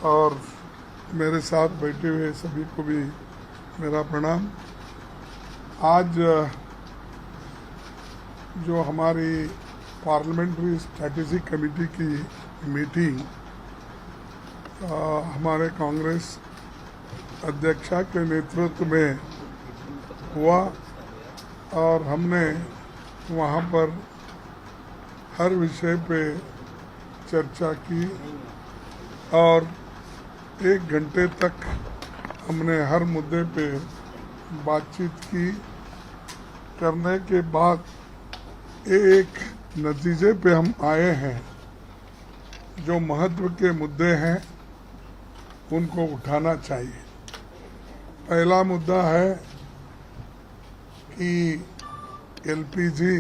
और मेरे साथ बैठे हुए सभी को भी मेरा प्रणाम। आज जो हमारी पार्लियामेंट्री स्ट्रैटेजी कमेटी की मीटिंग हमारे कांग्रेस अध्यक्षा के नेतृत्व में हुआ और हमने वहाँ पर हर विषय पे चर्चा की और 1 घंटे तक हमने हर मुद्दे पे बातचीत की। करने के बाद एक नतीजे पे हम आए हैं, जो महत्व के मुद्दे हैं उनको उठाना चाहिए। पहला मुद्दा है कि एलपीजी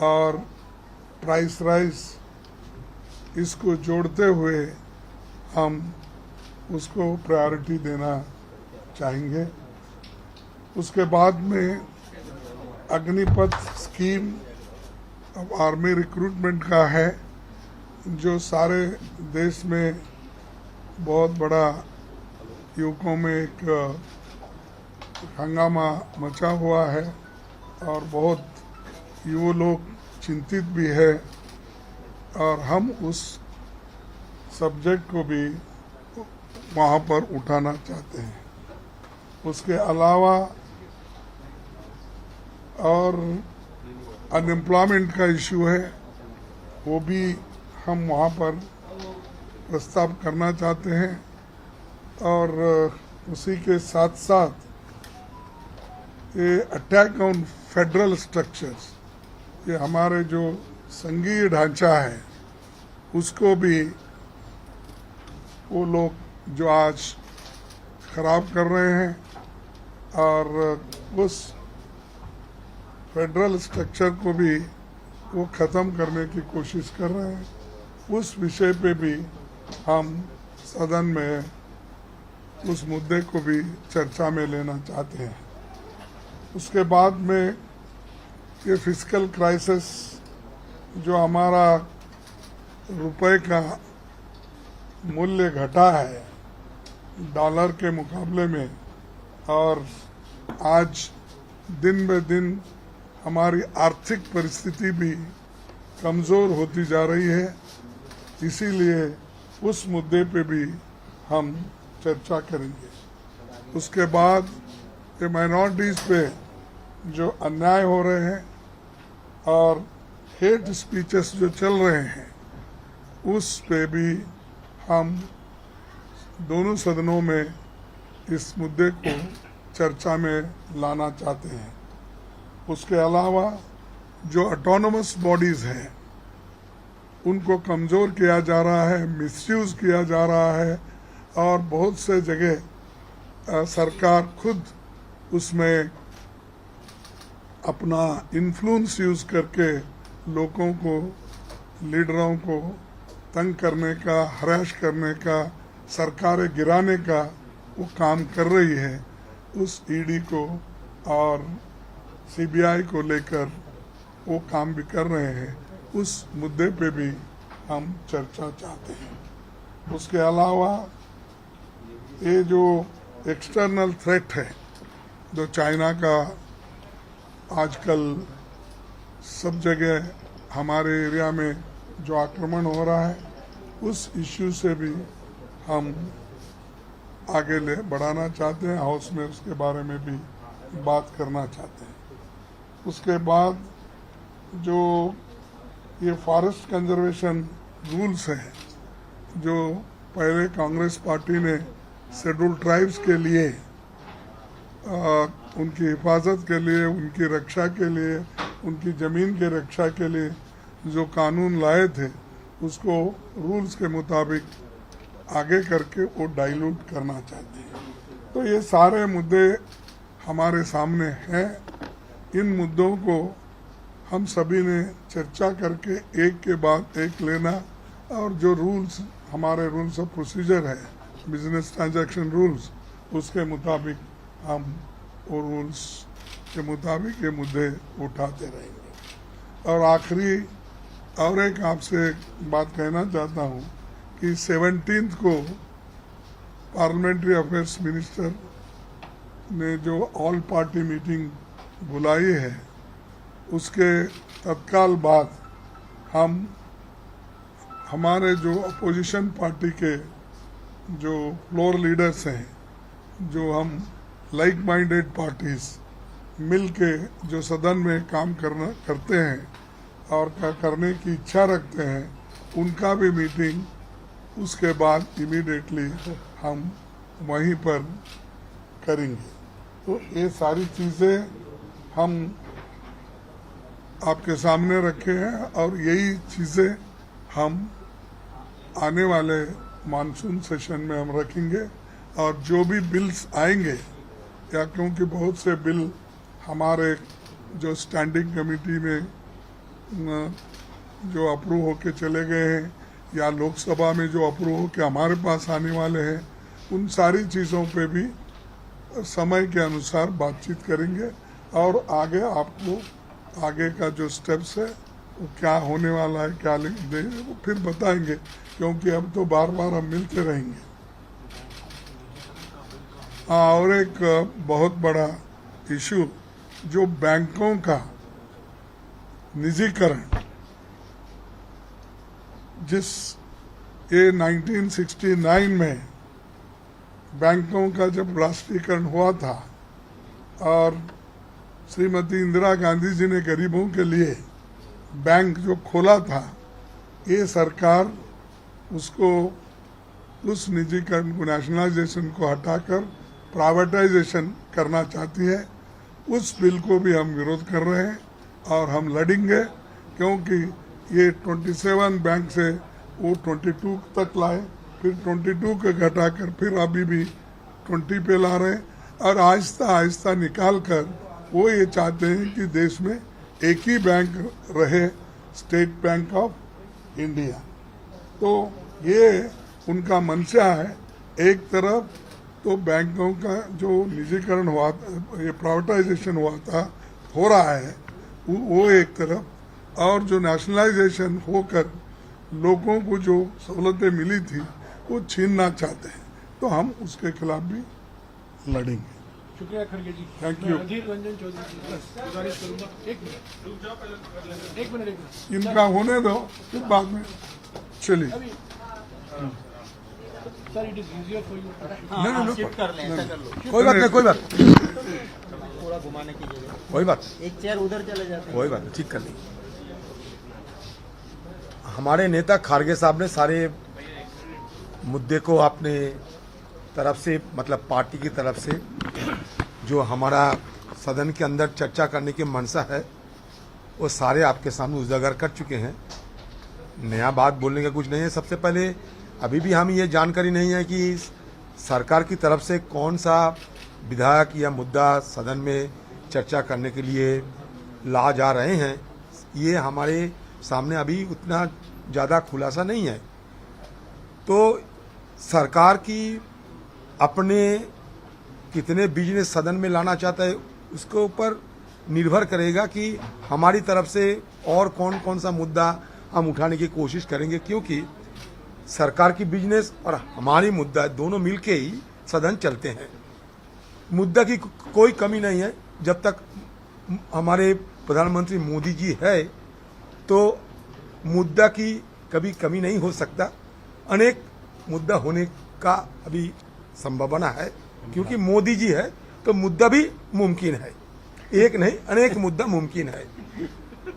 और प्राइस राइस, इसको जोड़ते हुए हम उसको प्रायोरिटी देना चाहेंगे। उसके बाद में अग्निपथ स्कीम अब आर्मी रिक्रूटमेंट का है, जो सारे देश में बहुत बड़ा युवकों में एक हंगामा मचा हुआ है और बहुत युवा लोग चिंतित भी है और हम उस सब्जेक्ट को भी वहाँ पर उठाना चाहते हैं। उसके अलावा और अनएम्प्लॉयमेंट का इशू है, वो भी हम वहाँ पर प्रस्ताव करना चाहते हैं और उसी के साथ साथ ये अटैक ऑन फेडरल स्ट्रक्चर्स, ये हमारे जो संघीय ढांचा है उसको भी वो लोग जो आज खराब कर रहे हैं और उस फेडरल स्ट्रक्चर को भी वो ख़त्म करने की कोशिश कर रहे हैं। उस विषय पे भी हम सदन में उस मुद्दे को भी चर्चा में लेना चाहते हैं। उसके बाद में ये फिस्कल क्राइसिस, जो हमारा रुपए का मूल्य घटा है डॉलर के मुकाबले में और आज दिन ब दिन हमारी आर्थिक परिस्थिति भी कमज़ोर होती जा रही है, इसीलिए उस मुद्दे पे भी हम चर्चा करेंगे। उसके बाद ये माइनॉरिटीज़ पे जो अन्याय हो रहे हैं और हेट स्पीचेस जो चल रहे हैं, उस पे भी हम दोनों सदनों में इस मुद्दे को चर्चा में लाना चाहते हैं। उसके अलावा जो ऑटोनोमस बॉडीज़ हैं उनको कमज़ोर किया जा रहा है, मिसयूज़ किया जा रहा है और बहुत से जगह सरकार खुद उसमें अपना इन्फ्लुएंस यूज़ करके लोगों को, लीडरों को तंग करने का, हरास करने का, सरकारें गिराने का वो काम कर रही है। उस ईडी को और सीबीआई को लेकर वो काम भी कर रहे हैं, उस मुद्दे पे भी हम चर्चा चाहते हैं। उसके अलावा ये जो एक्सटर्नल थ्रेट है, जो चाइना का आजकल सब जगह हमारे एरिया में जो आक्रमण हो रहा है, उस इश्यू से भी हम आगे बढ़ाना चाहते हैं। हाउस में उसके बारे में भी बात करना चाहते हैं। उसके बाद जो ये फॉरेस्ट कंजर्वेशन रूल्स हैं, जो पहले कांग्रेस पार्टी ने शेड्यूल ट्राइब्स के लिए उनकी हिफाजत के लिए, उनकी रक्षा के लिए, उनकी ज़मीन की रक्षा के लिए जो कानून लाए थे, उसको रूल्स के मुताबिक आगे करके वो डाइल्यूट करना चाहते हैं। तो ये सारे मुद्दे हमारे सामने हैं। इन मुद्दों को हम सभी ने चर्चा करके एक के बाद एक लेना और जो रूल्स, हमारे रूल्स ऑफ प्रोसीजर है, बिजनेस ट्रांजैक्शन रूल्स, उसके मुताबिक हम वो रूल्स के मुताबिक ये मुद्दे उठाते रहेंगे। और आखिरी और एक आपसे बात कहना चाहता हूँ कि 17 को पार्लियामेंट्री अफेयर्स मिनिस्टर ने जो ऑल पार्टी मीटिंग बुलाई है, उसके तत्काल बाद हम हमारे जो अपोजिशन पार्टी के जो फ्लोर लीडर्स हैं, जो हम लाइक माइंडेड पार्टीज मिल के जो सदन में काम करते हैं और करने की इच्छा रखते हैं, उनका भी मीटिंग उसके बाद इमीडिएटली हम वहीं पर करेंगे। तो ये सारी चीज़ें हम आपके सामने रखे हैं और यही चीज़ें हम आने वाले मानसून सेशन में हम रखेंगे। और जो भी बिल्स आएंगे, या क्योंकि बहुत से बिल हमारे जो स्टैंडिंग कमेटी में जो अप्रूव होके चले गए हैं या लोकसभा में जो अप्रूव होके हमारे पास आने वाले हैं, उन सारी चीज़ों पे भी समय के अनुसार बातचीत करेंगे और आगे आपको आगे का जो स्टेप्स है वो क्या होने वाला है, क्या देंगे, वो फिर बताएंगे, क्योंकि अब तो बार बार हम मिलते रहेंगे। और एक बहुत बड़ा इशू जो बैंकों का निजीकरण, जिस ये 1969 में बैंकों का जब राष्ट्रीयकरण हुआ था और श्रीमती इंदिरा गांधी जी ने गरीबों के लिए बैंक जो खोला था, ये सरकार उसको उस निजीकरण को, नेशनलाइजेशन को हटाकर प्राइवेटाइजेशन करना चाहती है। उस बिल को भी हम विरोध कर रहे हैं और हम लड़ेंगे, क्योंकि ये 27 बैंक से वो 22 तक लाए, फिर 22 को घटाकर फिर अभी भी 20 पे ला रहे हैं और आहिस्ता आहिस्ता निकाल कर वो ये चाहते हैं कि देश में एक ही बैंक रहे, स्टेट बैंक ऑफ इंडिया। तो ये उनका मंशा है। एक तरफ तो बैंकों का जो निजीकरण हुआ, ये प्राइवेटाइजेशन हुआ था, हो रहा है वो एक तरफ, और जो नेशनलाइजेशन होकर लोगों को जो सहूलतें मिली थी वो छीनना चाहते हैं। तो हम उसके खिलाफ भी लड़ेंगे। शुक्रिया खड़गे जी। Thank you. अधीर रंजन चौधरी जी, गुजारिश करूंगा एक मिनट इनका होने दो, फिर बाद में चलिए। Sir, it is easier for you. Shift कर लें, ऐसा कर लो। कोई बात नहीं, कोई बात थोड़ा घुमाने की जगह कोई बात एक चेयर उधर चले जाते हैं। कोई बात नहीं, ठीक कर लेंगे। हमारे नेता खारगे साहब ने सारे मुद्दे को अपने तरफ से, मतलब पार्टी की तरफ से जो हमारा सदन के अंदर चर्चा करने की मंशा है, वो सारे आपके सामने उजागर कर चुके हैं। नया बात बोलने का कुछ नहीं है। सबसे पहले अभी भी हम ये जानकारी नहीं है कि सरकार की तरफ से कौन सा विधायक या मुद्दा सदन में चर्चा करने के लिए ला जा रहे हैं। ये हमारे सामने अभी उतना ज़्यादा खुलासा नहीं है। तो सरकार की अपने कितने बिजनेस सदन में लाना चाहता है, उसके ऊपर निर्भर करेगा कि हमारी तरफ से और कौन कौन सा मुद्दा हम उठाने की कोशिश करेंगे, क्योंकि सरकार की बिजनेस और हमारी मुद्दा दोनों मिलके ही सदन चलते हैं। मुद्दा की कोई कमी नहीं है। जब तक हमारे प्रधानमंत्री मोदी जी है तो मुद्दा की कभी कमी नहीं हो सकता। अनेक मुद्दा होने का अभी संभावना है, क्योंकि मोदी जी है तो मुद्दा भी मुमकिन है। एक नहीं, अनेक मुद्दा मुमकिन है।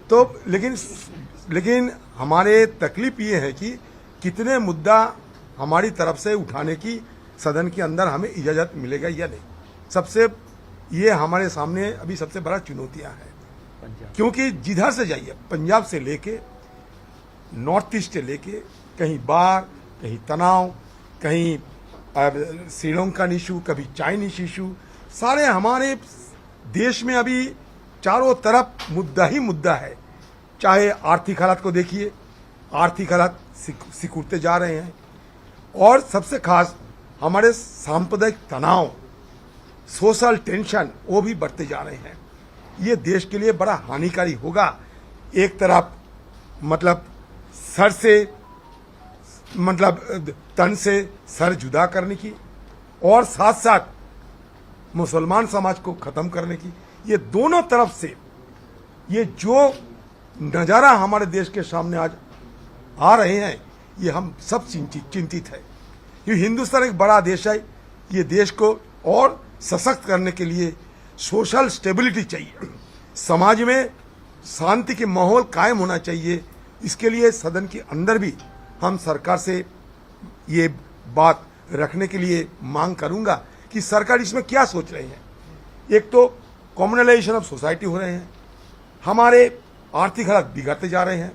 तो लेकिन हमारे तकलीफ ये है कि कितने मुद्दा हमारी तरफ से उठाने की सदन के अंदर हमें इजाज़त मिलेगा या नहीं। सबसे ये हमारे सामने अभी सबसे बड़ा चुनौतियां हैं, क्योंकि जिधर से जाइए, पंजाब से लेके नॉर्थ ईस्ट से लेके, कहीं बाढ़, कहीं तनाव, कहीं श्रीलंकन इशू, कभी चाइनीज इशू, सारे हमारे देश में अभी चारों तरफ मुद्दा ही मुद्दा है। चाहे आर्थिक हालात को देखिए, आर्थिक हालात सिकुड़ते जा रहे हैं, और सबसे खास हमारे सांप्रदायिक तनाव, सोशल टेंशन, वो भी बढ़ते जा रहे हैं। ये देश के लिए बड़ा हानिकारी होगा। एक तरफ मतलब सर से मतलब तन से सर जुदा करने की और साथ साथ मुसलमान समाज को खत्म करने की, ये दोनों तरफ से ये जो नज़ारा हमारे देश के सामने आज आ रहे हैं, ये हम सब चिंतित है। ये हिंदुस्तान एक बड़ा देश है, ये देश को और सशक्त करने के लिए सोशल स्टेबिलिटी चाहिए, समाज में शांति के माहौल कायम होना चाहिए। इसके लिए सदन के अंदर भी हम सरकार से ये बात रखने के लिए मांग करूंगा कि सरकार इसमें क्या सोच रही है। एक तो कम्युनलाइजेशन ऑफ सोसाइटी हो रहे हैं, हमारे आर्थिक हालात बिगड़ते जा रहे हैं,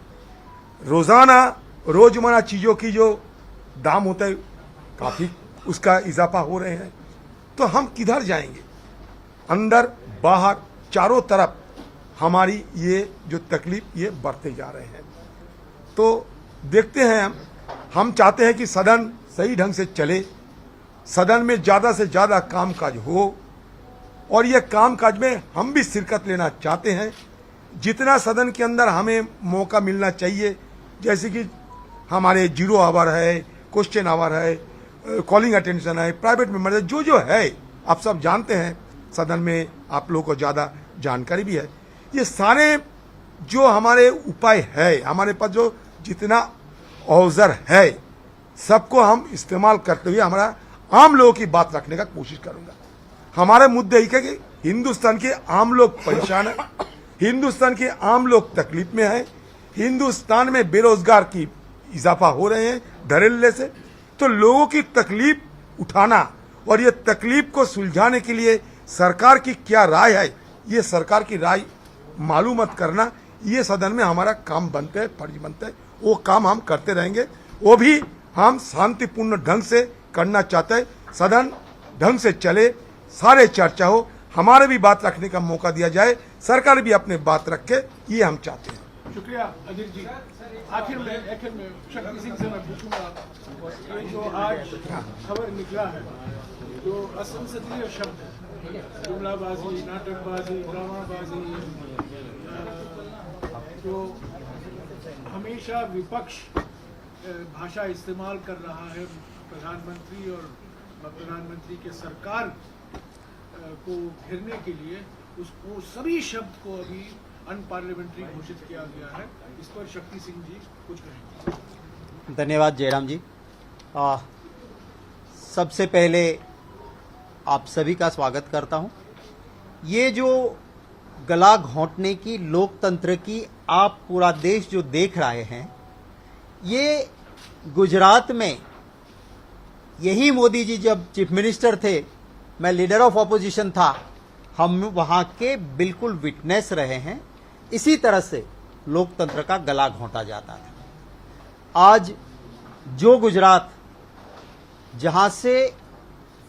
रोजमर्रा चीज़ों की जो दाम होता है काफ़ी उसका इजाफा हो रहे हैं, तो हम किधर जाएंगे। अंदर बाहर चारों तरफ हमारी ये जो तकलीफ ये बढ़ते जा रहे हैं। तो देखते हैं, हम चाहते हैं कि सदन सही ढंग से चले, सदन में ज़्यादा से ज़्यादा कामकाज हो और ये कामकाज में हम भी शिरकत लेना चाहते हैं। जितना सदन के अंदर हमें मौका मिलना चाहिए, जैसे कि हमारे 0 आवर है, क्वेश्चन आवर है, कॉलिंग अटेंशन है, प्राइवेट मेंबर है, जो है आप सब जानते हैं, सदन में आप लोगों को ज़्यादा जानकारी भी है। ये सारे जो हमारे उपाय है, हमारे पास जो जितना औज़र है, सबको हम इस्तेमाल करते हुए हमारा आम लोगों की बात रखने का कोशिश करूंगा। हमारे मुद्दे ही है कि हिंदुस्तान के आम लोग परेशान है, हिंदुस्तान के आम लोग तकलीफ में है, हिंदुस्तान में बेरोजगार की इजाफा हो रहे हैं धड़ल्ले से। तो लोगों की तकलीफ उठाना और ये तकलीफ को सुलझाने के लिए सरकार की क्या राय है, ये सरकार की राय मालूमात करना, ये सदन में हमारा काम बनता है, फर्ज बनता है। वो काम हम करते रहेंगे, वो भी हम शांतिपूर्ण ढंग से करना चाहते हैं। सदन ढंग से चले, सारे चर्चा हो, हमारे भी बात रखने का मौका दिया जाए, सरकार भी अपने बात रखे, ये हम चाहते हैं। शुक्रिया अजीत जी। आखिर में शक्ति सिंह से मैं पूछूंगा, ये जो आज खबर निकला है, जो असंसदीय शब्द है, जुमलाबाजी, नाटकबाजी, ड्रामाबाजी, जो हमेशा विपक्ष भाषा इस्तेमाल कर रहा है प्रधानमंत्री और प्रधानमंत्री के सरकार को घेरने के लिए, उसको सभी शब्द को अभी अनपार्लियामेंट्री घोषित किया गया है। इस पर शक्ति सिंह जी कुछ कहेंगे। धन्यवाद जयराम जी। सबसे पहले आप सभी का स्वागत करता हूं। ये जो गला घोंटने की लोकतंत्र की आप पूरा देश जो देख रहे हैं, ये गुजरात में यही मोदी जी जब चीफ मिनिस्टर थे, मैं लीडर ऑफ ऑपोजिशन था, हम वहां के बिल्कुल विटनेस रहे हैं। इसी तरह से लोकतंत्र का गला घोंटा जाता था। आज जो गुजरात, जहां से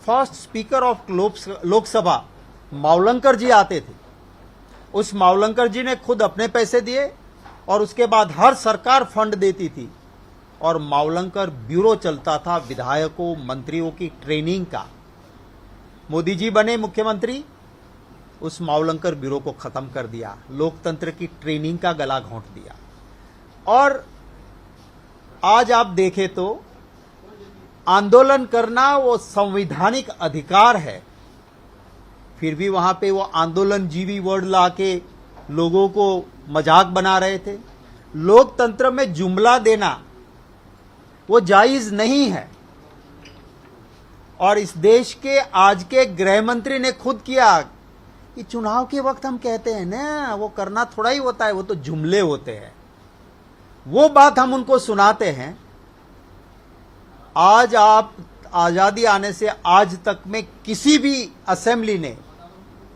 first speaker of Lok Sabha Mavalankar ji आते थे, उस मावलंकर जी ने खुद अपने पैसे दिए और उसके बाद हर सरकार फंड देती थी और मावलंकर ब्यूरो चलता था विधायकों मंत्रियों की ट्रेनिंग का। मोदी जी बने मुख्यमंत्री, उस मावलंकर ब्यूरो को खत्म कर दिया, लोकतंत्र की ट्रेनिंग का गला घोंट दिया। और आज आप देखें तो आंदोलन करना वो संवैधानिक अधिकार है, फिर भी वहां पे वो आंदोलन जीवी वर्ड लाके लोगों को मजाक बना रहे थे। लोकतंत्र में जुमला देना वो जायज नहीं है। और इस देश के आज के गृह मंत्री ने खुद किया कि चुनाव के वक्त हम कहते हैं ना, वो करना थोड़ा ही होता है, वो तो जुमले होते हैं। वो बात हम उनको सुनाते हैं। आज आप आजादी आने से आज तक में किसी भी असेंबली ने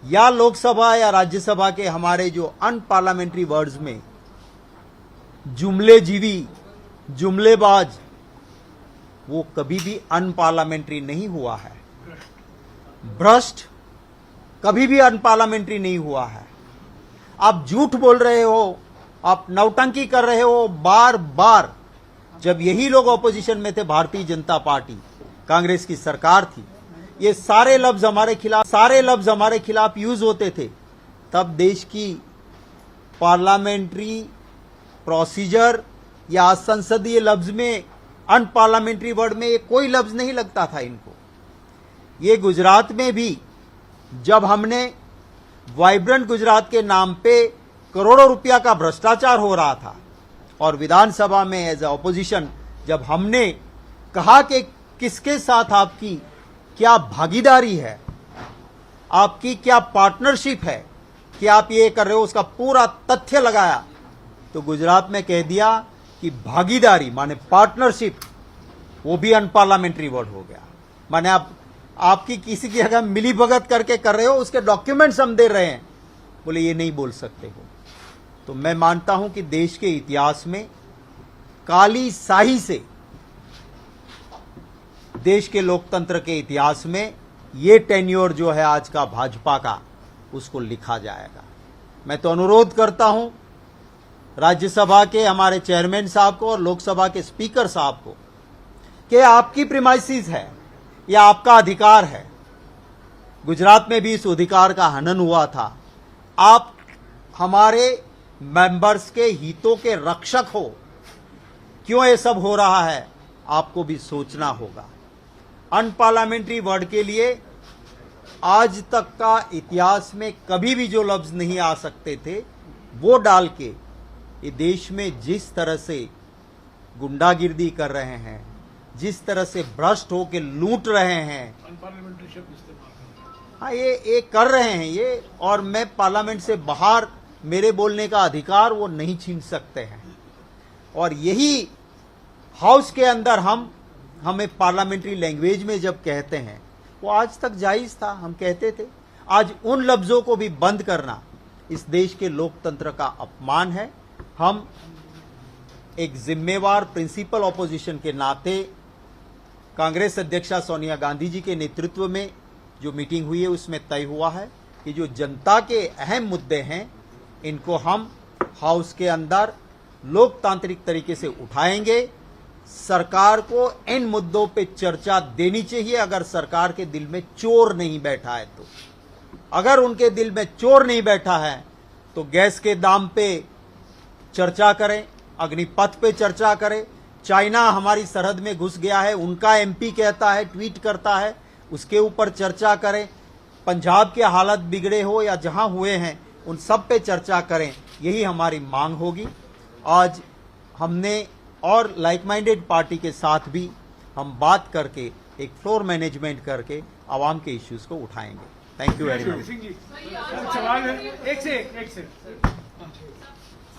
या लोकसभा या राज्यसभा के हमारे जो अनपार्लियामेंट्री वर्ड्स में जुमले जीवी, जुमलेबाज, वो कभी भी अनपार्लियामेंट्री नहीं हुआ है। भ्रष्ट कभी भी अनपार्लियामेंट्री नहीं हुआ है। आप झूठ बोल रहे हो, आप नौटंकी कर रहे हो बार बार। जब यही लोग ऑपोजिशन में थे, भारतीय जनता पार्टी कांग्रेस की सरकार थी, ये सारे लफ्ज हमारे खिलाफ यूज होते थे। तब देश की पार्लियामेंट्री प्रोसीजर या संसदीय लफ्ज में अनपार्लियामेंट्री वर्ड में ये कोई लफ्ज नहीं लगता था इनको। ये गुजरात में भी जब हमने वाइब्रेंट गुजरात के नाम पे करोड़ों रुपया का भ्रष्टाचार हो रहा था और विधानसभा में एज ए ऑपोजिशन जब हमने कहा कि किसके साथ आपकी क्या भागीदारी है, आपकी क्या पार्टनरशिप है कि आप ये कर रहे हो, उसका पूरा तथ्य लगाया तो गुजरात में कह दिया कि भागीदारी माने पार्टनरशिप वो भी अनपार्लियामेंट्री वर्ड हो गया। माने आपकी किसी की अगर मिली भगत करके कर रहे हो उसके डॉक्यूमेंट्स हम दे रहे हैं, बोले ये नहीं बोल सकते हो। तो मैं मानता हूं कि देश के इतिहास में काली स्याही से देश के लोकतंत्र के इतिहास में ये टेन्योर जो है आज का भाजपा का उसको लिखा जाएगा। मैं तो अनुरोध करता हूं राज्यसभा के हमारे चेयरमैन साहब को और लोकसभा के स्पीकर साहब को कि आपकी प्रीमाइसिस है या आपका अधिकार है। गुजरात में भी इस अधिकार का हनन हुआ था। आप हमारे मेंबर्स के हितों के रक्षक हो, क्यों ये सब हो रहा है आपको भी सोचना होगा। अनपार्लियामेंट्री वर्ड के लिए आज तक का इतिहास में कभी भी जो लफ्ज नहीं आ सकते थे वो डाल के ये देश में जिस तरह से गुंडागिर्दी कर रहे हैं, जिस तरह से भ्रष्ट होकर लूट रहे हैं, अनपार्लियामेंट्री शब्द इस्तेमाल कर रहे हैं। हाँ ये कर रहे हैं ये, और मैं पार्लियामेंट से बाहर मेरे बोलने का अधिकार वो नहीं छीन सकते हैं। और यही हाउस के अंदर हमें पार्लियामेंट्री लैंग्वेज में जब कहते हैं वो आज तक जायज था, हम कहते थे। आज उन लफ्जों को भी बंद करना इस देश के लोकतंत्र का अपमान है। हम एक जिम्मेवार प्रिंसिपल ऑपोजिशन के नाते कांग्रेस अध्यक्षा सोनिया गांधी जी के नेतृत्व में जो मीटिंग हुई है उसमें तय हुआ है कि जो जनता के अहम मुद्दे हैं इनको हम हाउस के अंदर लोकतांत्रिक तरीके से उठाएंगे। सरकार को इन मुद्दों पे चर्चा देनी चाहिए अगर सरकार के दिल में चोर नहीं बैठा है तो। अगर उनके दिल में चोर नहीं बैठा है तो गैस के दाम पे चर्चा करें, अग्निपथ पे चर्चा करें। चाइना हमारी सरहद में घुस गया है, उनका एमपी कहता है, ट्वीट करता है, उसके ऊपर चर्चा करें। पंजाब के हालत बिगड़े हो या जहां हुए हैं उन सब पे चर्चा करें, यही हमारी मांग होगी। आज हमने और लाइक माइंडेड पार्टी के साथ भी हम बात करके एक फ्लोर मैनेजमेंट करके आवाम के इश्यूज को उठाएंगे। Thank you very much. Singh ji सवाल है, एक से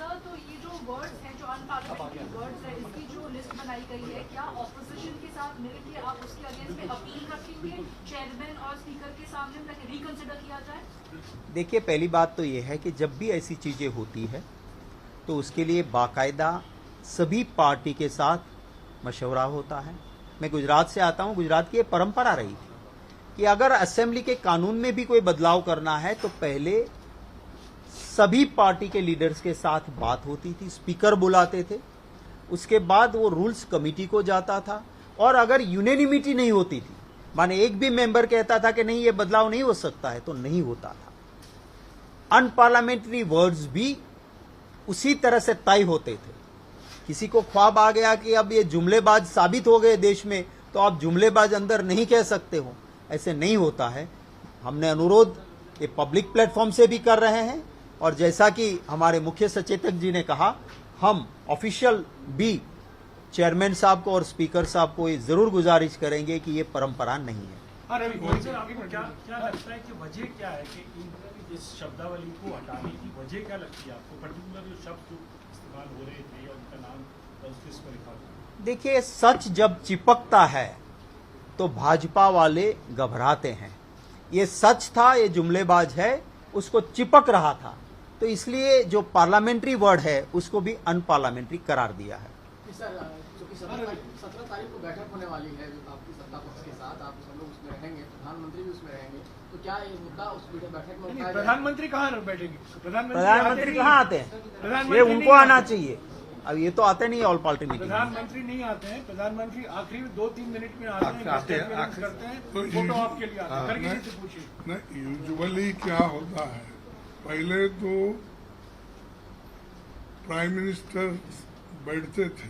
सर, तो ये जो वर्ड्स हैं, जो अनपार्लियामेंट्री वर्ड्स हैं, इसकी जो लिस्ट बनाई गई है, क्या ऑपोजिशन के साथ मिलकर आप उसके अगेंस्ट में अपील रखेंगे चेयरमैन और स्पीकर के सामने ताकि रिकंसिडर किया जाए? देखिए, पहली बात तो ये है कि जब भी ऐसी चीजें होती है तो उसके लिए बाकायदा सभी पार्टी के साथ मशवरा होता है। मैं गुजरात से आता हूं, गुजरात की ये परंपरा रही थी कि अगर असेंबली के कानून में भी कोई बदलाव करना है तो पहले सभी पार्टी के लीडर्स के साथ बात होती थी, स्पीकर बुलाते थे, उसके बाद वो रूल्स कमेटी को जाता था। और अगर यूनेनिमिटी नहीं होती थी, माने एक भी मेंबर कहता था कि नहीं ये बदलाव नहीं हो सकता है, तो नहीं होता था। अनपार्लियामेंट्री वर्ड्स भी उसी तरह से तय होते थे। किसी को ख्वाब आ गया कि अब ये जुमलेबाज साबित हो गए देश में तो आप जुमलेबाज अंदर नहीं कह सकते हो, ऐसे नहीं होता है। हमने अनुरोध ये पब्लिक प्लेटफॉर्म से भी कर रहे हैं और जैसा कि हमारे मुख्य सचेतक जी ने कहा, हम ऑफिशियल भी चेयरमैन साहब को और स्पीकर साहब को ये जरूर गुजारिश करेंगे कि ये परंपरा नहीं है। सर, आगे क्या लगता है कि वजह क्या है कि इस शब्दावली को हटाने की वजह क्या लगती है आपको? पर्टिकुलर जो शब्द इस्तेमाल हो रहे थे और उनका नाम उस पर लिखा हुआ। देखिए, सच जब चिपकता है तो भाजपा वाले घबराते हैं। ये सच था, ये जुमलेबाज है, उसको चिपक रहा था, तो इसलिए जो पार्लियामेंट्री वर्ड है उसको भी अनपार्लियामेंट्री करार दिया है। सर, चूंकि 17 तारीख को बैठक होने वाली है आपकी सत्ता पक्ष के साथ, आप सब लोग उसमें रहेंगे, प्रधानमंत्री भी उसमें रहेंगे, तो क्या ये मुद्दा उस बैठक में उठाया जाएगा? प्रधानमंत्री कहाँ बैठेंगे? प्रधानमंत्री कहाँ आते हैं? प्रधानमंत्री ये नहीं उनको आना आते। चाहिए। अब ये तो आते नहीं ऑल पार्टी मीटिंग। प्रधानमंत्री नहीं आते हैं, प्रधानमंत्री आखिरी 2-3 मिनट में आते हैं, करते हैं, तो फोटो आपके लिए आते हैं। खड़गे जी से पूछिए। नहीं, यूजुअली क्या होता है, पहले तो प्राइम मिनिस्टर बैठते थे,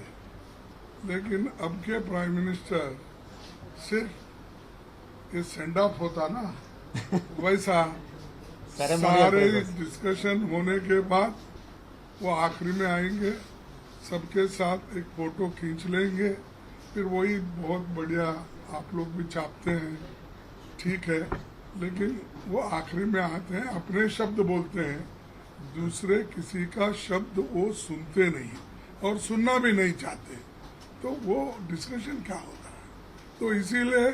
लेकिन अब के प्राइम मिनिस्टर सिर्फ ये सेंड ऑफ होता ना वैसा सारे डिस्कशन होने के बाद वो आखिरी में आएंगे, सबके साथ एक फोटो खींच लेंगे, फिर वही बहुत बढ़िया आप लोग भी छापते हैं, ठीक है, लेकिन वो आखिरी में आते हैं, अपने शब्द बोलते हैं, दूसरे किसी का शब्द वो सुनते नहीं और सुनना भी नहीं चाहते, तो वो डिस्कशन क्या होता है। तो इसीलिए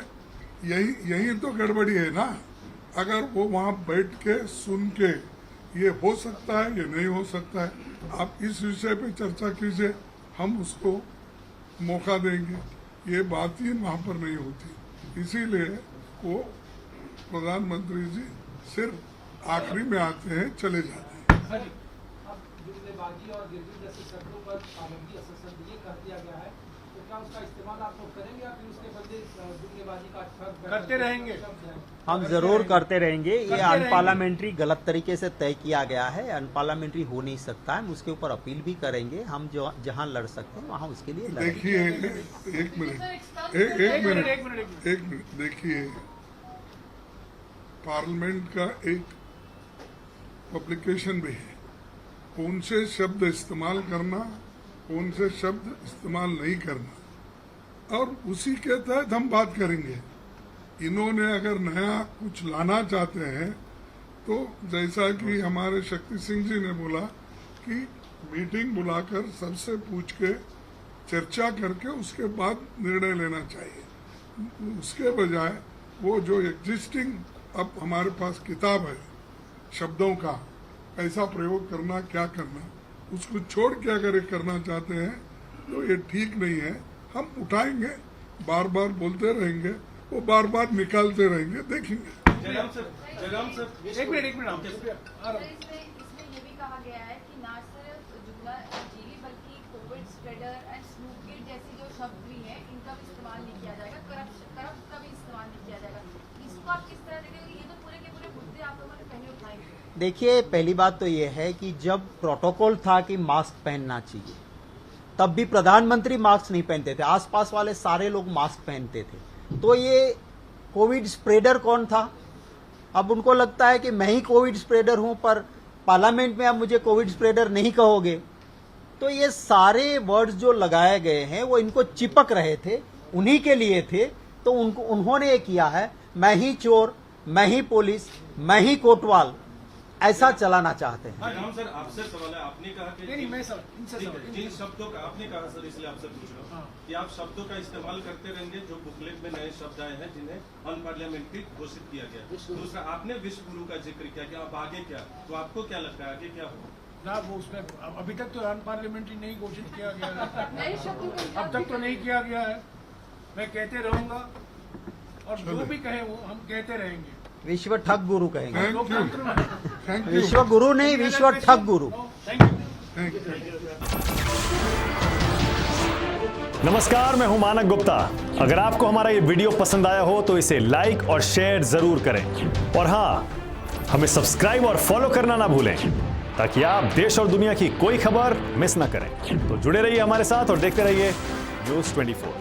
यही तो गड़बड़ी है ना। अगर वो वहाँ बैठ के सुन के ये हो सकता है, ये नहीं हो सकता है, आप इस विषय पे चर्चा कीजिए, हम उसको मौका देंगे। ये बात ही वहाँ पर नहीं होती, इसीलिए वो प्रधानमंत्री जी सिर्फ आखिरी में आते हैं, चले जाते हैं। अब जुमलेबाजी और गिरगिट जैसे शब्दों पर पाबंदी संसदीय कर दिया गया है, तो क्या उसका इस्तेमाल आप लोग करेंगे या फिर उसके बदले जुमलेबाजी का करते रहेंगे? हम जरूर करते रहेंगे। ये अनपार्लियामेंट्री गलत तरीके से तय किया गया है, अनपार्लियामेंट्री हो नहीं सकता है। हम उसके ऊपर अपील भी करेंगे। हम जो जहां लड़ सकते हैं वहां उसके लिए लड़ेंगे। देखिए एक मिनट देखिए, पार्लियामेंट का एक पब्लिकेशन भी है, कौन से शब्द इस्तेमाल करना, कौन से शब्द इस्तेमाल नहीं करना, और उसी के तहत हम बात करेंगे। इन्होंने अगर नया कुछ लाना चाहते हैं तो जैसा कि हमारे शक्ति सिंह जी ने बोला कि मीटिंग बुलाकर सबसे पूछ के चर्चा करके उसके बाद निर्णय लेना चाहिए। उसके बजाय वो जो एग्जिस्टिंग अब हमारे पास किताब है शब्दों का, कैसा प्रयोग करना, क्या करना, उसको छोड़ के अगर ये करना चाहते हैं तो ये ठीक नहीं है। हम उठाएंगे, बार बार बोलते रहेंगे, वो बार बार निकालते रहेंगे, देखेंगे। एक मिनट इसमें ये भी कहा गया है कि ना सिर्फ जुमला जीरी बल्कि Covid spreader and snoop kit जैसे जो शब्द भी हैं इनका भी इस्तेमाल नहीं किया जाएगा, करप्ट का भी इस्तेमाल नहीं किया जाएगा। इसको आप किस तरह देखेंगे? ये तो पूरे के पूरे मुद्दे आप लोगों ने पहले उठाए थे। देखिए, पहली बात तो ये है कि जब प्रोटोकॉल था कि मास्क पहनना चाहिए, तब भी प्रधानमंत्री मास्क नहीं पहनते थे, आसपास वाले सारे लोग मास्क पहनते थे। तो ये कोविड स्प्रेडर कौन था? अब उनको लगता है कि मैं ही कोविड स्प्रेडर हूं, पर पार्लियामेंट में अब मुझे कोविड स्प्रेडर नहीं कहोगे। तो ये सारे वर्ड्स जो लगाए गए हैं वो इनको चिपक रहे थे, उन्हीं के लिए थे। तो उन्होंने ये किया है, मैं ही चोर, मैं ही पुलिस, मैं ही कोतवाल, ऐसा चलाना चाहते हैं। राम सर, आपसे सवाल है, आपने कहा कि नहीं, मैं सर इनसे ठीक है, सवाल जिन शब्दों का आपने कहा सर, इसलिए आपसे पूछ रहा हूँ हाँ। कि आप शब्दों का इस्तेमाल करते रहेंगे जो बुकलेट में नए शब्द आए हैं जिन्हें अनपार्लियामेंट्री घोषित किया गया। दूसरा, आपने विश्व गुरु का जिक्र किया कि अब आगे क्या, तो आपको क्या लगता है आगे क्या होगा? ना वो उसमें अभी तक तो अनपार्लियामेंट्री नहीं घोषित किया गया है, नए शब्दों को अब तक तो नहीं किया गया है। मैं कहते रहूंगा और जो भी कहे वो हम कहते रहेंगे। विश्व ठग गुरु कहेंगे, लोकतंत्र में थैंक यू। विश्व गुरु नहीं, विश्व ठग गुरु। Thank you. नमस्कार, मैं हूं मानक गुप्ता। अगर आपको हमारा ये वीडियो पसंद आया हो तो इसे लाइक और शेयर जरूर करें, और हाँ, हमें सब्सक्राइब और फॉलो करना ना भूलें ताकि आप देश और दुनिया की कोई खबर मिस ना करें। तो जुड़े रहिए हमारे साथ और देखते रहिए न्यूज़ 24।